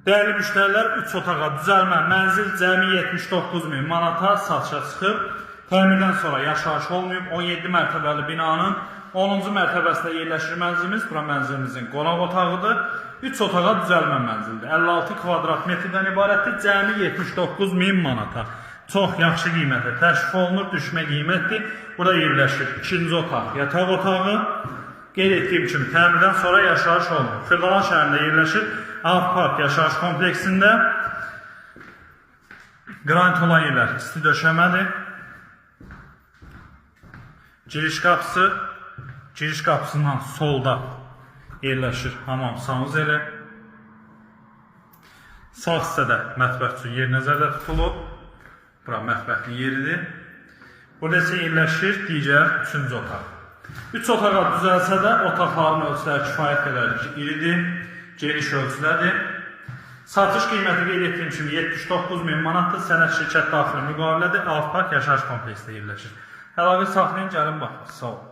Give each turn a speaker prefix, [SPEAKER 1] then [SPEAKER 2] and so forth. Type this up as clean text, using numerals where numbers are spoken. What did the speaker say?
[SPEAKER 1] Değerli müşterilər, 3 otağa düzəlmə mənzil cəmi 79.000 manata satışa çıxıb. Təmirdən sonra yaşayış olmayıb. 17 mərtəbəli binanın 10-cu mərtəbəsində yerləşir mənzilimiz. Bura mənzilimizin qonaq otağıdır. 3 otağa düzəlmə mənzildir. 56 kvadrat metrdən ibarətdir. Cəmi 79.000 manata. Çox yaxşı qiymətə təşrif olunur, düşmə qiymətdir. Burada yerləşir 2-ci otaq, yataq otağı. Qeyd etdiyim kimi təmirdən sonra yaşayış olunur. Xırdalan şəhərində yerləşir. Avpark yaşayış kompleksində qranit olan yerlər isti döşəmədir. Giriş qapısı, giriş qapısından solda yerləşir hamam sanuzeli. Sağ hissədə mətbəx üçün yer nəzərdə tutulub. Bura mətbəxin yeridir. Burada isə yerləşir digər 3-cü otaq. 3 otağa düzəlsə də otaqların ölçüləri kifayət qədər iridir, geniş ölçülədir. Satış qiyməti qeyd etdiyim kimi 79.000 manatdır. Sənəd şirkət daxili müqavilədir. Avpark yaşayış kompleksində yerləşir. Əlaqə saxlayın, gəlin baxın. Sağ olun.